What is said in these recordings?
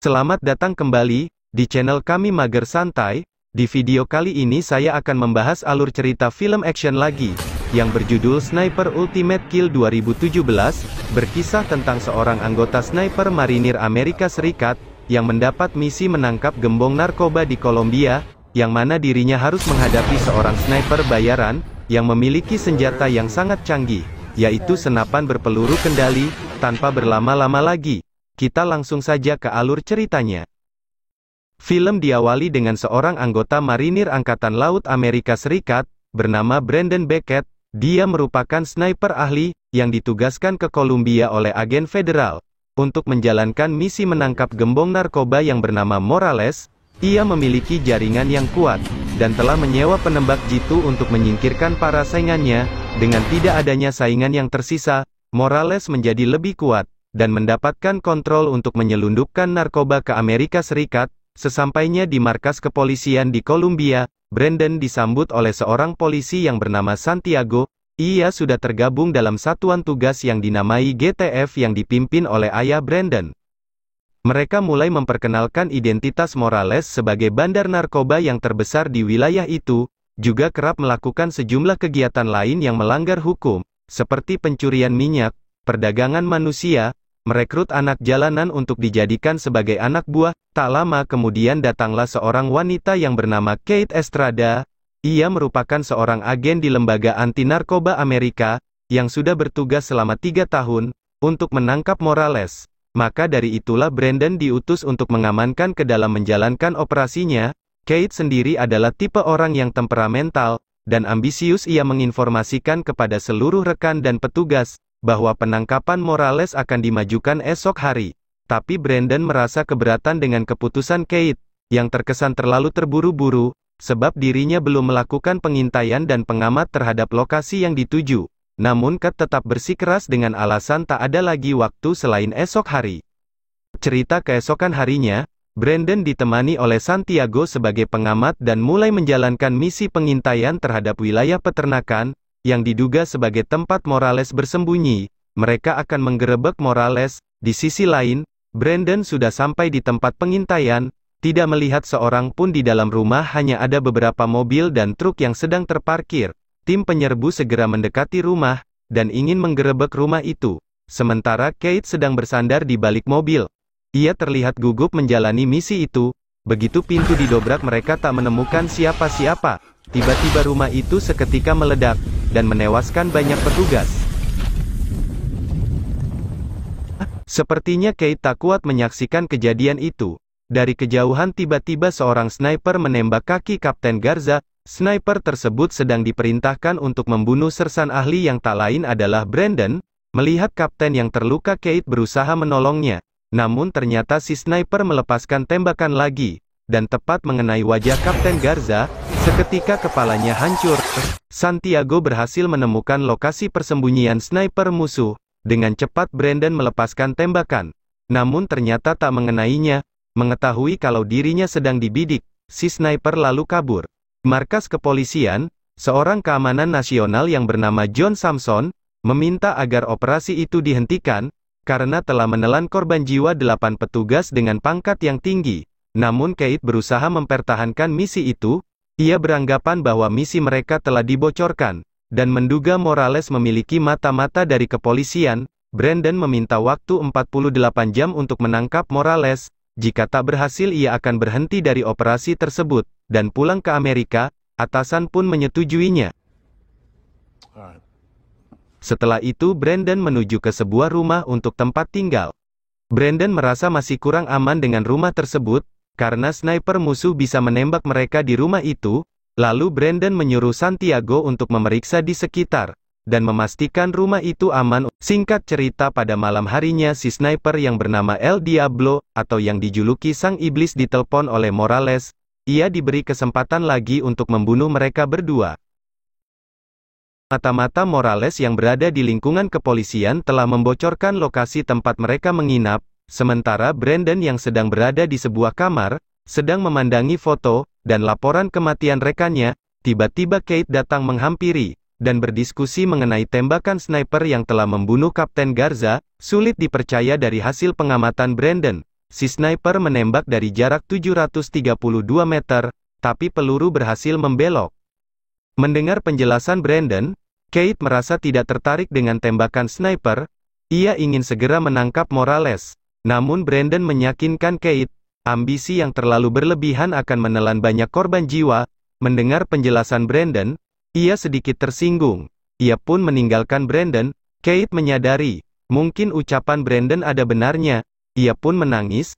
Selamat datang kembali di channel kami Mager Santai. Di video kali ini saya akan membahas alur cerita film action lagi, yang berjudul Sniper Ultimate Kill 2017, berkisah tentang seorang anggota sniper marinir Amerika Serikat, yang mendapat misi menangkap gembong narkoba di Kolombia, yang mana dirinya harus menghadapi seorang sniper bayaran, yang memiliki senjata yang sangat canggih, yaitu senapan berpeluru kendali. Tanpa berlama-lama lagi, kita langsung saja ke alur ceritanya. Film diawali dengan seorang anggota marinir Angkatan Laut Amerika Serikat, bernama Brandon Beckett. Dia merupakan sniper ahli, yang ditugaskan ke Kolombia oleh agen federal, untuk menjalankan misi menangkap gembong narkoba yang bernama Morales. Ia memiliki jaringan yang kuat, dan telah menyewa penembak jitu untuk menyingkirkan para saingannya. Dengan tidak adanya saingan yang tersisa, Morales menjadi lebih kuat, dan mendapatkan kontrol untuk menyelundupkan narkoba ke Amerika Serikat. Sesampainya di markas kepolisian di Kolombia, Brandon disambut oleh seorang polisi yang bernama Santiago. Ia sudah tergabung dalam satuan tugas yang dinamai GTF yang dipimpin oleh ayah Brandon. Mereka mulai memperkenalkan identitas Morales sebagai bandar narkoba yang terbesar di wilayah itu, juga kerap melakukan sejumlah kegiatan lain yang melanggar hukum, seperti pencurian minyak, perdagangan manusia, merekrut anak jalanan untuk dijadikan sebagai anak buah. Tak lama kemudian datanglah seorang wanita yang bernama Kate Estrada. Ia merupakan seorang agen di Lembaga Anti Narkoba Amerika, yang sudah bertugas selama 3 tahun, untuk menangkap Morales. Maka dari itulah Brandon diutus untuk mengamankan ke dalam menjalankan operasinya. Kate sendiri adalah tipe orang yang temperamental, dan ambisius. Ia menginformasikan kepada seluruh rekan dan petugas, bahwa penangkapan Morales akan dimajukan esok hari. Tapi Brandon merasa keberatan dengan keputusan Kate, yang terkesan terlalu terburu-buru, sebab dirinya belum melakukan pengintaian dan pengamat terhadap lokasi yang dituju. Namun Kate tetap bersikeras dengan alasan tak ada lagi waktu selain esok hari. Cerita keesokan harinya, Brandon ditemani oleh Santiago sebagai pengamat dan mulai menjalankan misi pengintaian terhadap wilayah peternakan, yang diduga sebagai tempat Morales bersembunyi. Mereka akan menggerebek Morales. Di sisi lain, Brandon sudah sampai di tempat pengintaian, tidak melihat seorang pun di dalam rumah, hanya ada beberapa mobil dan truk yang sedang terparkir. Tim penyerbu segera mendekati rumah, dan ingin menggerebek rumah itu. Sementara Kate sedang bersandar di balik mobil. Ia terlihat gugup menjalani misi itu. Begitu pintu didobrak, mereka tak menemukan siapa-siapa. Tiba-tiba rumah itu seketika meledak, dan menewaskan banyak petugas. Sepertinya Kate tak kuat menyaksikan kejadian itu. Dari kejauhan tiba-tiba seorang sniper menembak kaki Kapten Garza. Sniper tersebut sedang diperintahkan untuk membunuh sersan ahli yang tak lain adalah Brandon. Melihat kapten yang terluka, Kate berusaha menolongnya. Namun ternyata si sniper melepaskan tembakan lagi, dan tepat mengenai wajah Kapten Garza. Seketika kepalanya hancur. Santiago berhasil menemukan lokasi persembunyian sniper musuh. Dengan cepat Brandon melepaskan tembakan. Namun ternyata tak mengenainya. Mengetahui kalau dirinya sedang dibidik, si sniper lalu kabur. Markas kepolisian, seorang keamanan nasional yang bernama John Samson, meminta agar operasi itu dihentikan, karena telah menelan korban jiwa 8 petugas dengan pangkat yang tinggi. Namun Kate berusaha mempertahankan misi itu. Ia beranggapan bahwa misi mereka telah dibocorkan, dan menduga Morales memiliki mata-mata dari kepolisian. Brandon meminta waktu 48 jam untuk menangkap Morales. Jika tak berhasil, ia akan berhenti dari operasi tersebut, dan pulang ke Amerika. Atasan pun menyetujuinya. Setelah itu Brandon menuju ke sebuah rumah untuk tempat tinggal. Brandon merasa masih kurang aman dengan rumah tersebut, karena sniper musuh bisa menembak mereka di rumah itu. Lalu Brandon menyuruh Santiago untuk memeriksa di sekitar, dan memastikan rumah itu aman. Singkat cerita, pada malam harinya si sniper yang bernama El Diablo, atau yang dijuluki Sang Iblis, ditelepon oleh Morales. Ia diberi kesempatan lagi untuk membunuh mereka berdua. Mata-mata Morales yang berada di lingkungan kepolisian telah membocorkan lokasi tempat mereka menginap. Sementara Brandon yang sedang berada di sebuah kamar, sedang memandangi foto dan laporan kematian rekannya. Tiba-tiba Kate datang menghampiri, dan berdiskusi mengenai tembakan sniper yang telah membunuh Kapten Garza. Sulit dipercaya dari hasil pengamatan Brandon, si sniper menembak dari jarak 732 meter, tapi peluru berhasil membelok. Mendengar penjelasan Brandon, Kate merasa tidak tertarik dengan tembakan sniper. Ia ingin segera menangkap Morales. Namun Brandon meyakinkan Kate, ambisi yang terlalu berlebihan akan menelan banyak korban jiwa. Mendengar penjelasan Brandon, ia sedikit tersinggung. Ia pun meninggalkan Brandon. Kate menyadari, mungkin ucapan Brandon ada benarnya. Ia pun menangis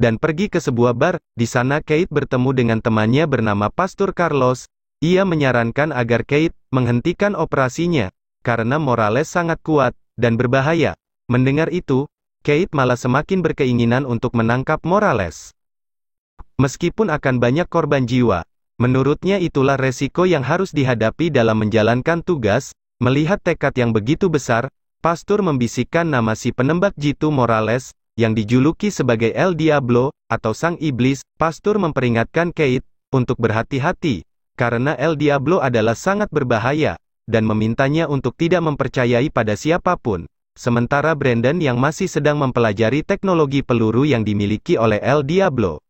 dan pergi ke sebuah bar. Di sana Kate bertemu dengan temannya bernama Pastor Carlos. Ia menyarankan agar Kate menghentikan operasinya, karena Morales sangat kuat dan berbahaya. Mendengar itu, Kate malah semakin berkeinginan untuk menangkap Morales. Meskipun akan banyak korban jiwa, menurutnya itulah resiko yang harus dihadapi dalam menjalankan tugas. Melihat tekad yang begitu besar, Pastor membisikkan nama si penembak jitu Morales, yang dijuluki sebagai El Diablo, atau Sang Iblis. Pastor memperingatkan Kate untuk berhati-hati, karena El Diablo adalah sangat berbahaya, dan memintanya untuk tidak mempercayai pada siapapun. Sementara Brandon yang masih sedang mempelajari teknologi peluru yang dimiliki oleh El Diablo.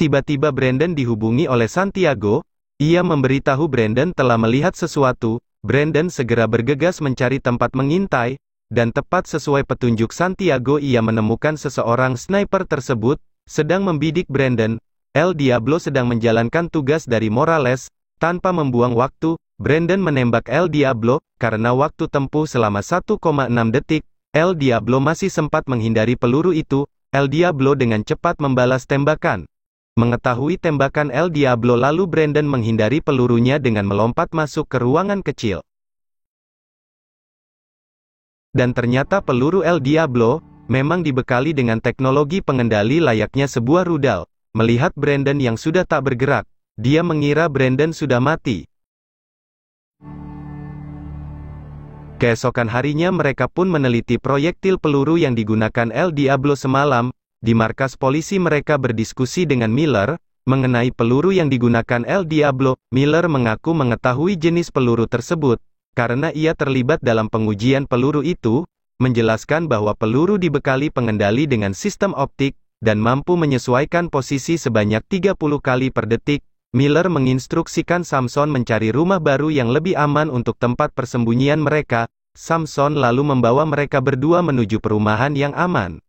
Tiba-tiba Brandon dihubungi oleh Santiago. Ia memberitahu Brandon telah melihat sesuatu. Brandon segera bergegas mencari tempat mengintai, dan tepat sesuai petunjuk Santiago ia menemukan seseorang sniper tersebut, sedang membidik Brandon. El Diablo sedang menjalankan tugas dari Morales. Tanpa membuang waktu, Brandon menembak El Diablo. Karena waktu tempuh selama 1,6 detik, El Diablo masih sempat menghindari peluru itu. El Diablo dengan cepat membalas tembakan. Mengetahui tembakan El Diablo, lalu Brandon menghindari pelurunya dengan melompat masuk ke ruangan kecil. Dan ternyata peluru El Diablo memang dibekali dengan teknologi pengendali layaknya sebuah rudal. Melihat Brandon yang sudah tak bergerak, dia mengira Brandon sudah mati. Keesokan harinya mereka pun meneliti proyektil peluru yang digunakan El Diablo semalam. Di markas polisi mereka berdiskusi dengan Miller mengenai peluru yang digunakan El Diablo. Miller mengaku mengetahui jenis peluru tersebut, karena ia terlibat dalam pengujian peluru itu, menjelaskan bahwa peluru dibekali pengendali dengan sistem optik, dan mampu menyesuaikan posisi sebanyak 30 kali per detik. Miller menginstruksikan Samson mencari rumah baru yang lebih aman untuk tempat persembunyian mereka. Samson lalu membawa mereka berdua menuju perumahan yang aman.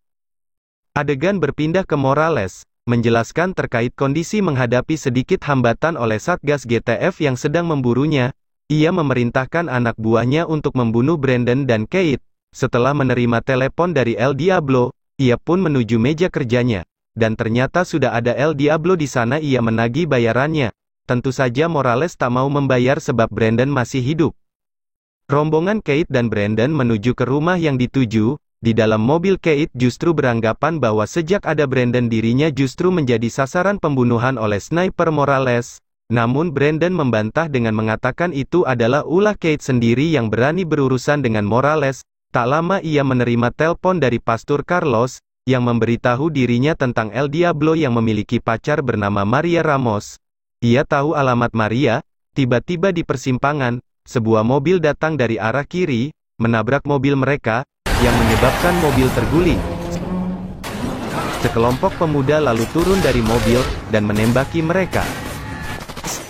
Adegan berpindah ke Morales, menjelaskan terkait kondisi menghadapi sedikit hambatan oleh Satgas GTF yang sedang memburunya. Ia memerintahkan anak buahnya untuk membunuh Brandon dan Kate. Setelah menerima telepon dari El Diablo, ia pun menuju meja kerjanya, dan ternyata sudah ada El Diablo di sana. Ia menagih bayarannya. Tentu saja Morales tak mau membayar sebab Brandon masih hidup. Rombongan Kate dan Brandon menuju ke rumah yang dituju. Di dalam mobil Kate justru beranggapan bahwa sejak ada Brandon dirinya justru menjadi sasaran pembunuhan oleh sniper Morales. Namun Brandon membantah dengan mengatakan itu adalah ulah Kate sendiri yang berani berurusan dengan Morales. Tak lama ia menerima telepon dari Pastor Carlos, yang memberitahu dirinya tentang El Diablo yang memiliki pacar bernama Maria Ramos. Ia tahu alamat Maria. Tiba-tiba di persimpangan, sebuah mobil datang dari arah kiri, menabrak mobil mereka, yang menyebabkan mobil terguling. Sekelompok pemuda lalu turun dari mobil, dan menembaki mereka.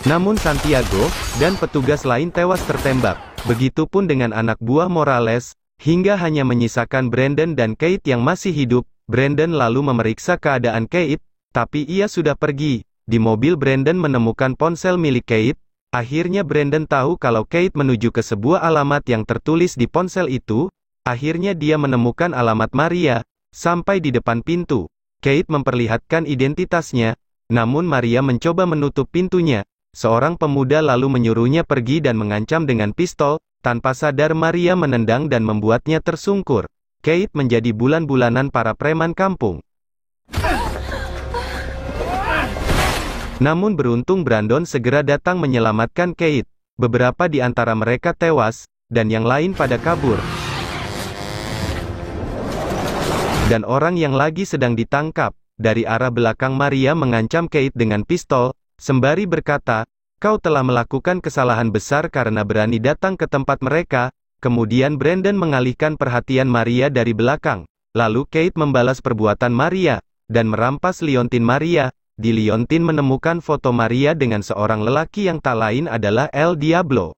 Namun Santiago, dan petugas lain tewas tertembak. Begitupun dengan anak buah Morales, hingga hanya menyisakan Brandon dan Kate yang masih hidup. Brandon lalu memeriksa keadaan Kate, tapi ia sudah pergi. Di mobil Brandon menemukan ponsel milik Kate. Akhirnya Brandon tahu kalau Kate menuju ke sebuah alamat yang tertulis di ponsel itu. Akhirnya dia menemukan alamat Maria. Sampai di depan pintu, Kate memperlihatkan identitasnya. Namun Maria mencoba menutup pintunya. Seorang pemuda lalu menyuruhnya pergi dan mengancam dengan pistol. Tanpa sadar Maria menendang dan membuatnya tersungkur. Kate menjadi bulan-bulanan para preman kampung. Namun beruntung Brandon segera datang menyelamatkan Kate. Beberapa di antara mereka tewas, dan yang lain pada kabur. Dan orang yang lagi sedang ditangkap. Dari arah belakang Maria mengancam Kate dengan pistol, sembari berkata, "Kau telah melakukan kesalahan besar karena berani datang ke tempat mereka." Kemudian Brandon mengalihkan perhatian Maria dari belakang. Lalu Kate membalas perbuatan Maria, dan merampas liontin Maria. Di liontin menemukan foto Maria dengan seorang lelaki yang tak lain adalah El Diablo.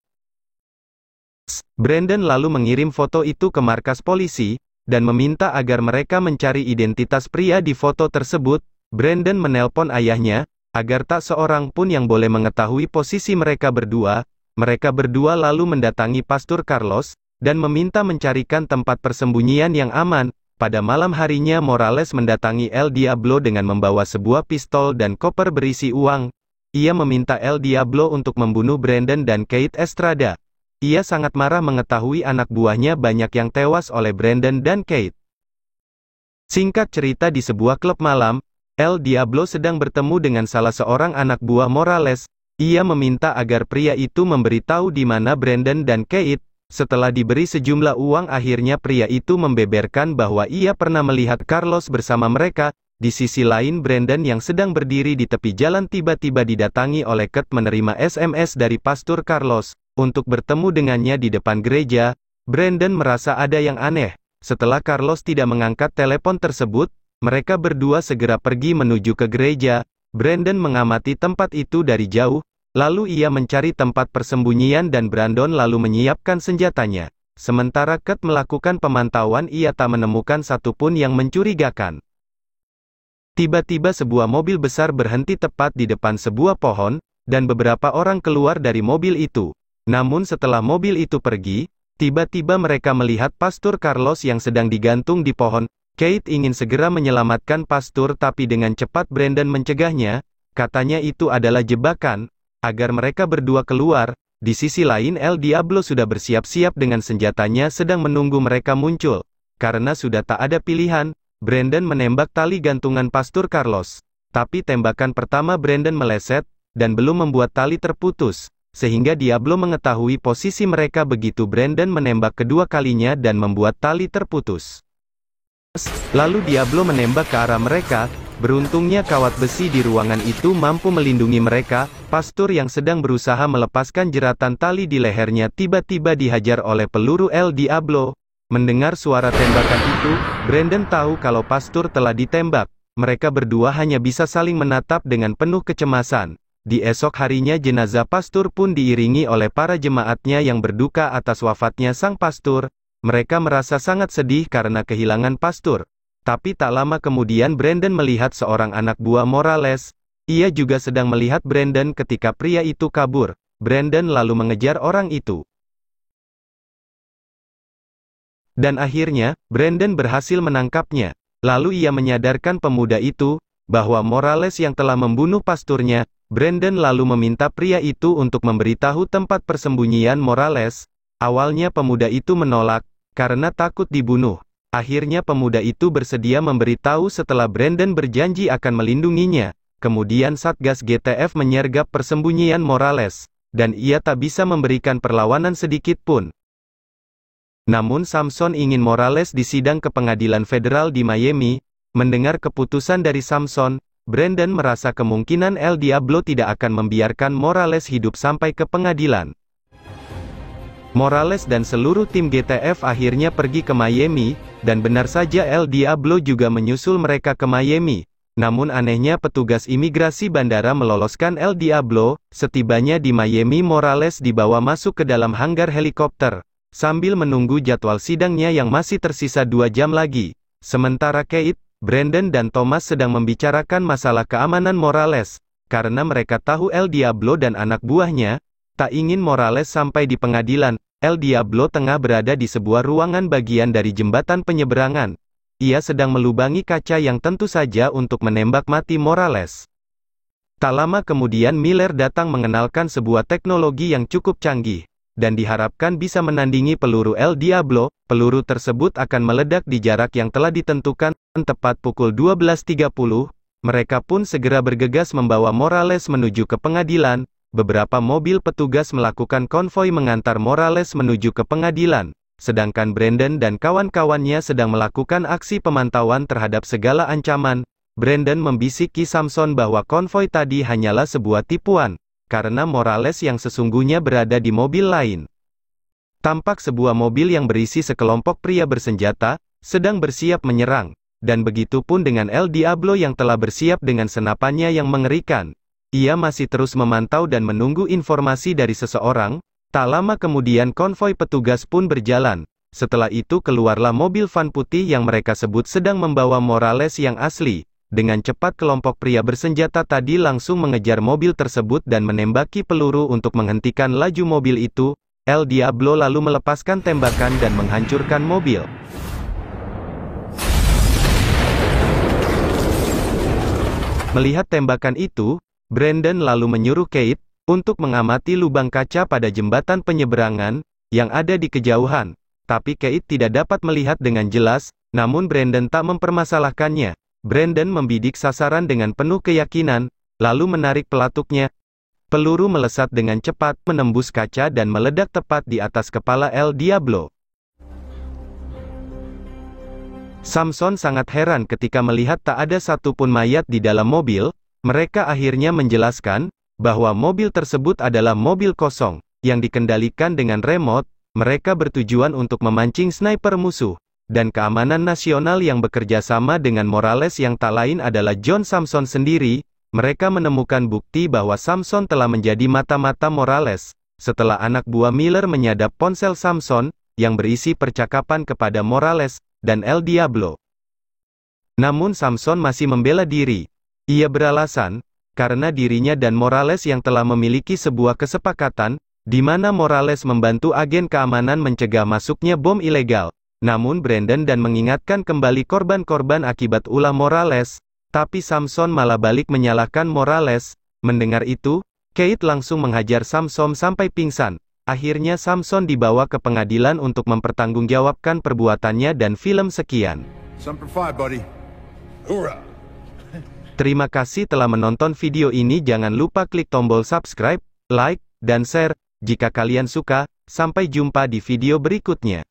Brandon lalu mengirim foto itu ke markas polisi, dan meminta agar mereka mencari identitas pria di foto tersebut. Brandon menelpon ayahnya, agar tak seorang pun yang boleh mengetahui posisi mereka berdua. Mereka berdua lalu mendatangi Pastor Carlos, dan meminta mencarikan tempat persembunyian yang aman. Pada malam harinya Morales mendatangi El Diablo dengan membawa sebuah pistol dan koper berisi uang. Ia meminta El Diablo untuk membunuh Brandon dan Kate Estrada. Ia sangat marah mengetahui anak buahnya banyak yang tewas oleh Brandon dan Kate. Singkat cerita, di sebuah klub malam, El Diablo sedang bertemu dengan salah seorang anak buah Morales. Ia meminta agar pria itu memberitahu di mana Brandon dan Kate. Setelah diberi sejumlah uang, akhirnya pria itu membeberkan bahwa ia pernah melihat Carlos bersama mereka. Di sisi lain, Brandon yang sedang berdiri di tepi jalan tiba-tiba didatangi oleh Kate menerima SMS dari Pastor Carlos untuk bertemu dengannya di depan gereja. Brandon merasa ada yang aneh. Setelah Carlos tidak mengangkat telepon tersebut, mereka berdua segera pergi menuju ke gereja. Brandon mengamati tempat itu dari jauh. Lalu ia mencari tempat persembunyian dan Brandon lalu menyiapkan senjatanya. Sementara Kate melakukan pemantauan, ia tak menemukan satupun yang mencurigakan. Tiba-tiba sebuah mobil besar berhenti tepat di depan sebuah pohon, dan beberapa orang keluar dari mobil itu. Namun setelah mobil itu pergi, tiba-tiba mereka melihat Pastor Carlos yang sedang digantung di pohon. Kate ingin segera menyelamatkan Pastor, tapi dengan cepat Brandon mencegahnya. Katanya itu adalah jebakan, agar mereka berdua keluar. Di sisi lain, El Diablo sudah bersiap-siap dengan senjatanya sedang menunggu mereka muncul. Karena sudah tak ada pilihan, Brandon menembak tali gantungan Pastor Carlos. Tapi tembakan pertama Brandon meleset, dan belum membuat tali terputus. Sehingga Diablo mengetahui posisi mereka begitu Brandon menembak kedua kalinya dan membuat tali terputus. Lalu Diablo menembak ke arah mereka. Beruntungnya kawat besi di ruangan itu mampu melindungi mereka. Pastor yang sedang berusaha melepaskan jeratan tali di lehernya tiba-tiba dihajar oleh peluru El Diablo. Mendengar suara tembakan itu, Brandon tahu kalau Pastor telah ditembak. Mereka berdua hanya bisa saling menatap dengan penuh kecemasan. Di esok harinya jenazah Pastor pun diiringi oleh para jemaatnya yang berduka atas wafatnya sang Pastor. Mereka merasa sangat sedih karena kehilangan Pastor. Tapi tak lama kemudian Brandon melihat seorang anak buah Morales. Ia juga sedang melihat Brandon ketika pria itu kabur. Brandon lalu mengejar orang itu. Dan akhirnya, Brandon berhasil menangkapnya. Lalu ia menyadarkan pemuda itu, bahwa Morales yang telah membunuh pasturnya. Brandon lalu meminta pria itu untuk memberitahu tempat persembunyian Morales. Awalnya pemuda itu menolak, karena takut dibunuh. Akhirnya pemuda itu bersedia memberitahu setelah Brandon berjanji akan melindunginya. Kemudian Satgas GTF menyergap persembunyian Morales, dan ia tak bisa memberikan perlawanan sedikit pun. Namun Samson ingin Morales disidang ke pengadilan federal di Miami. Mendengar keputusan dari Samson, Brandon merasa kemungkinan El Diablo tidak akan membiarkan Morales hidup sampai ke pengadilan. Morales dan seluruh tim GTF akhirnya pergi ke Miami, dan benar saja El Diablo juga menyusul mereka ke Miami. Namun anehnya petugas imigrasi bandara meloloskan El Diablo. Setibanya di Miami, Morales dibawa masuk ke dalam hanggar helikopter, sambil menunggu jadwal sidangnya yang masih tersisa 2 jam lagi. Sementara Kate, Brandon dan Thomas sedang membicarakan masalah keamanan Morales, karena mereka tahu El Diablo dan anak buahnya tak ingin Morales sampai di pengadilan. El Diablo tengah berada di sebuah ruangan bagian dari jembatan penyeberangan. Ia sedang melubangi kaca yang tentu saja untuk menembak mati Morales. Tak lama kemudian Miller datang mengenalkan sebuah teknologi yang cukup canggih, dan diharapkan bisa menandingi peluru El Diablo. Peluru tersebut akan meledak di jarak yang telah ditentukan, tepat pukul 12.30. Mereka pun segera bergegas membawa Morales menuju ke pengadilan. Beberapa mobil petugas melakukan konvoi mengantar Morales menuju ke pengadilan, sedangkan Brandon dan kawan-kawannya sedang melakukan aksi pemantauan terhadap segala ancaman. Brandon membisiki Samson bahwa konvoi tadi hanyalah sebuah tipuan, karena Morales yang sesungguhnya berada di mobil lain. Tampak sebuah mobil yang berisi sekelompok pria bersenjata. sedang bersiap menyerang. Dan begitu pun dengan El Diablo yang telah bersiap dengan senapannya yang mengerikan. Ia masih terus memantau dan menunggu informasi dari seseorang. Tak lama kemudian konvoi petugas pun berjalan. Setelah itu keluarlah mobil van putih yang mereka sebut sedang membawa Morales yang asli. Dengan cepat kelompok pria bersenjata tadi langsung mengejar mobil tersebut dan menembaki peluru untuk menghentikan laju mobil itu. El Diablo lalu melepaskan tembakan dan menghancurkan mobil. Melihat tembakan itu, Brandon lalu menyuruh Kate untuk mengamati lubang kaca pada jembatan penyeberangan yang ada di kejauhan. Tapi Kate tidak dapat melihat dengan jelas, namun Brandon tak mempermasalahkannya. Brandon membidik sasaran dengan penuh keyakinan, lalu menarik pelatuknya. Peluru melesat dengan cepat, menembus kaca dan meledak tepat di atas kepala El Diablo. Samson sangat heran ketika melihat tak ada satupun mayat di dalam mobil. Mereka akhirnya menjelaskan bahwa mobil tersebut adalah mobil kosong, yang dikendalikan dengan remote. Mereka bertujuan untuk memancing sniper musuh. Dan keamanan nasional yang bekerja sama dengan Morales yang tak lain adalah John Samson sendiri. Mereka menemukan bukti bahwa Samson telah menjadi mata-mata Morales, setelah anak buah Miller menyadap ponsel Samson, yang berisi percakapan kepada Morales, dan El Diablo. Namun Samson masih membela diri. Ia beralasan, karena dirinya dan Morales yang telah memiliki sebuah kesepakatan, di mana Morales membantu agen keamanan mencegah masuknya bom ilegal. Namun Brandon dan mengingatkan kembali korban-korban akibat ulah Morales, tapi Samson malah balik menyalahkan Morales. Mendengar itu, Kate langsung menghajar Samson sampai pingsan. Akhirnya Samson dibawa ke pengadilan untuk mempertanggungjawabkan perbuatannya dan film sekian. Terima kasih telah menonton video ini. Jangan lupa klik tombol subscribe, like, dan share. Jika kalian suka, sampai jumpa di video berikutnya.